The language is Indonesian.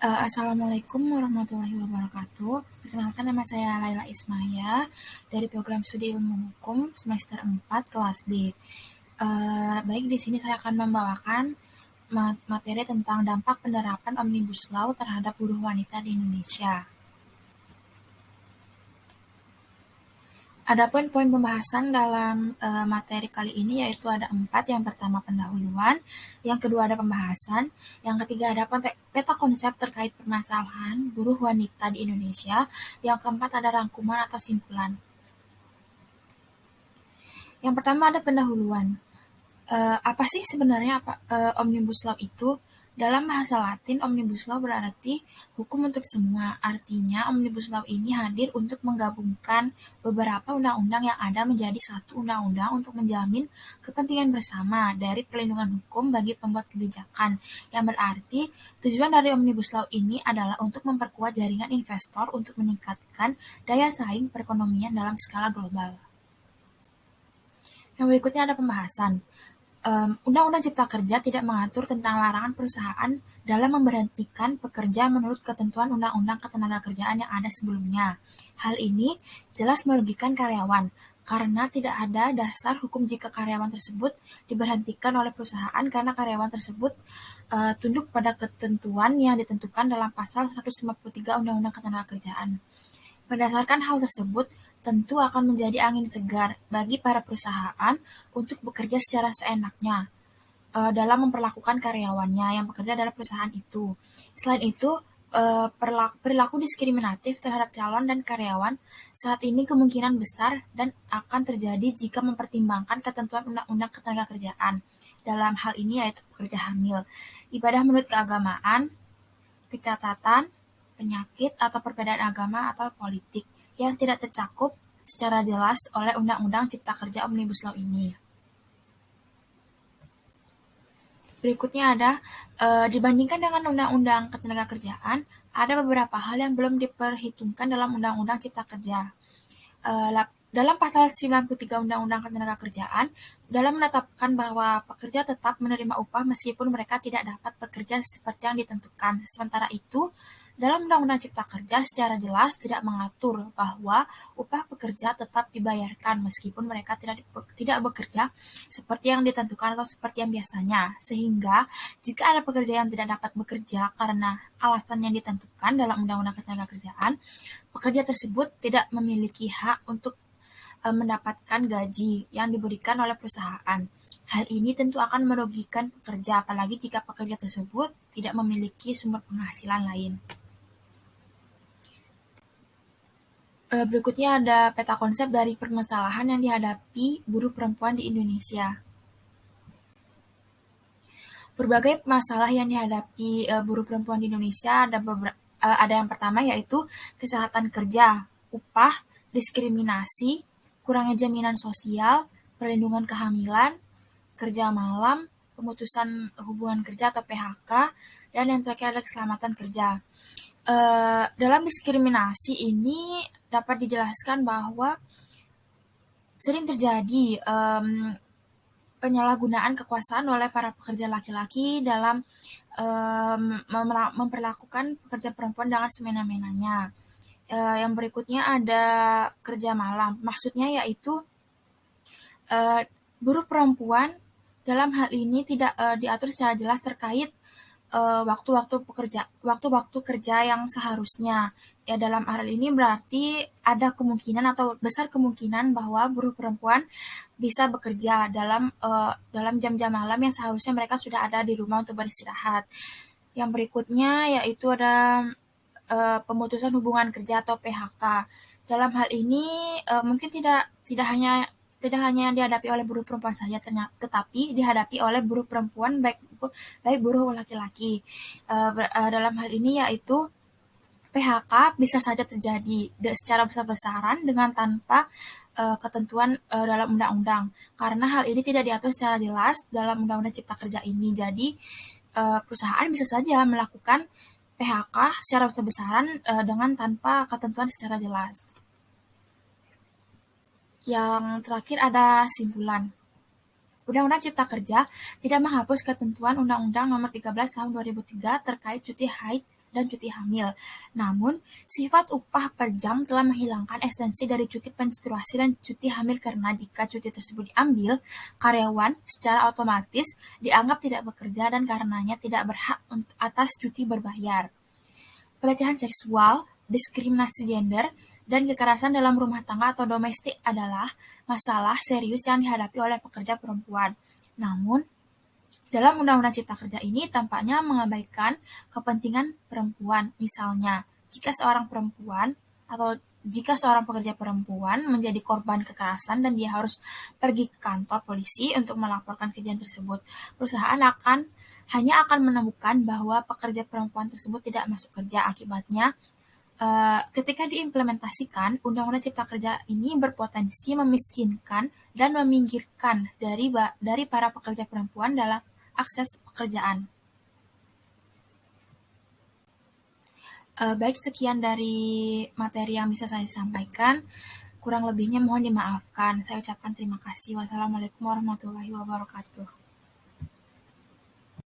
Assalamualaikum warahmatullahi wabarakatuh. Perkenalkan, nama saya Laila Ismaya dari program studi ilmu hukum semester 4 kelas D. Baik, di sini saya akan membawakan materi tentang dampak penerapan Omnibus Law terhadap buruh wanita di Indonesia. Adapun poin pembahasan dalam materi kali ini yaitu ada 4. Yang pertama pendahuluan, yang kedua ada pembahasan, yang ketiga ada peta konsep terkait permasalahan buruh wanita di Indonesia, yang keempat ada rangkuman atau simpulan. Yang pertama ada pendahuluan. Apa sih sebenarnya Omnibus Law itu? Dalam bahasa Latin, Omnibus Law berarti hukum untuk semua. Artinya, Omnibus Law ini hadir untuk menggabungkan beberapa undang-undang yang ada menjadi satu undang-undang untuk menjamin kepentingan bersama dari perlindungan hukum bagi pembuat kebijakan. Yang berarti, tujuan dari Omnibus Law ini adalah untuk memperkuat jaringan investor untuk meningkatkan daya saing perekonomian dalam skala global. Yang berikutnya ada pembahasan. Undang-Undang Cipta Kerja tidak mengatur tentang larangan perusahaan dalam memberhentikan pekerja menurut ketentuan Undang-Undang Ketenagakerjaan yang ada sebelumnya. Hal ini jelas merugikan karyawan, karena tidak ada dasar hukum jika karyawan tersebut diberhentikan oleh perusahaan karena karyawan tersebut tunduk pada ketentuan yang ditentukan dalam pasal 153 Undang-Undang Ketenagakerjaan. Berdasarkan hal tersebut, tentu akan menjadi angin segar bagi para perusahaan untuk bekerja secara seenaknya dalam memperlakukan karyawannya yang bekerja dalam perusahaan itu. Selain itu, perilaku diskriminatif terhadap calon dan karyawan saat ini kemungkinan besar dan akan terjadi jika mempertimbangkan ketentuan Undang-Undang Ketenagakerjaan. Dalam hal ini yaitu pekerja hamil, ibadah menurut keagamaan, kecacatan, penyakit, atau perbedaan agama atau politik yang tidak tercakup secara jelas oleh Undang-Undang Cipta Kerja Omnibus Law ini. Berikutnya ada, dibandingkan dengan Undang-Undang Ketenagakerjaan, ada beberapa hal yang belum diperhitungkan dalam Undang-Undang Cipta Kerja. Dalam pasal 93 Undang-Undang Ketenagakerjaan, dalam menetapkan bahwa pekerja tetap menerima upah meskipun mereka tidak dapat bekerja seperti yang ditentukan. Sementara itu, dalam Undang-Undang Cipta Kerja secara jelas tidak mengatur bahwa upah pekerja tetap dibayarkan meskipun mereka tidak bekerja seperti yang ditentukan atau seperti yang biasanya. Sehingga, jika ada pekerja yang tidak dapat bekerja karena alasan yang ditentukan dalam Undang-Undang Ketenagakerjaan, pekerja tersebut tidak memiliki hak untuk mendapatkan gaji yang diberikan oleh perusahaan. Hal ini tentu akan merugikan pekerja, apalagi jika pekerja tersebut tidak memiliki sumber penghasilan lain. Berikutnya ada peta konsep dari permasalahan yang dihadapi buruh perempuan di Indonesia. Berbagai masalah yang dihadapi buruh perempuan di Indonesia ada yang pertama yaitu kesehatan kerja, upah, diskriminasi, kurangnya jaminan sosial, perlindungan kehamilan, kerja malam, pemutusan hubungan kerja atau PHK, dan yang terakhir adalah keselamatan kerja. Dalam diskriminasi ini dapat dijelaskan bahwa sering terjadi penyalahgunaan kekuasaan oleh para pekerja laki-laki dalam memperlakukan pekerja perempuan dengan semena-menanya. Yang berikutnya ada kerja malam. Maksudnya yaitu buruh perempuan dalam hal ini tidak diatur secara jelas terkait waktu-waktu kerja yang seharusnya. Ya, dalam hal ini berarti ada kemungkinan atau besar kemungkinan bahwa buruh perempuan bisa bekerja dalam jam-jam malam yang seharusnya mereka sudah ada di rumah untuk beristirahat. Yang berikutnya yaitu ada pemutusan hubungan kerja atau PHK. Dalam hal ini mungkin tidak hanya dihadapi oleh buruh perempuan saja, tetapi dihadapi oleh buruh perempuan baik buruh laki-laki. Dalam hal ini yaitu PHK bisa saja terjadi secara besar-besaran dengan tanpa ketentuan dalam undang-undang. Karena hal ini tidak diatur secara jelas dalam Undang-Undang Cipta Kerja ini. Jadi perusahaan bisa saja melakukan PHK secara besar-besaran dengan tanpa ketentuan secara jelas. Yang terakhir ada simpulan. Undang-Undang Cipta Kerja tidak menghapus ketentuan Undang-Undang Nomor 13 Tahun 2003 terkait cuti haid dan cuti hamil. Namun, sifat upah per jam telah menghilangkan esensi dari cuti menstruasi dan cuti hamil karena jika cuti tersebut diambil, karyawan secara otomatis dianggap tidak bekerja dan karenanya tidak berhak atas cuti berbayar. Pelecehan seksual, diskriminasi gender, dan kekerasan dalam rumah tangga atau domestik adalah masalah serius yang dihadapi oleh pekerja perempuan. Namun, dalam Undang-Undang Cipta Kerja ini tampaknya mengabaikan kepentingan perempuan. Misalnya, jika seorang pekerja perempuan menjadi korban kekerasan dan dia harus pergi ke kantor polisi untuk melaporkan kejadian tersebut, perusahaan hanya akan menemukan bahwa pekerja perempuan tersebut tidak masuk kerja. Akibatnya, ketika diimplementasikan, Undang-Undang Cipta Kerja ini berpotensi memiskinkan dan meminggirkan dari para pekerja perempuan dalam akses pekerjaan. Baik, sekian dari materi yang bisa saya sampaikan. Kurang lebihnya mohon dimaafkan. Saya ucapkan terima kasih. Wassalamualaikum warahmatullahi wabarakatuh.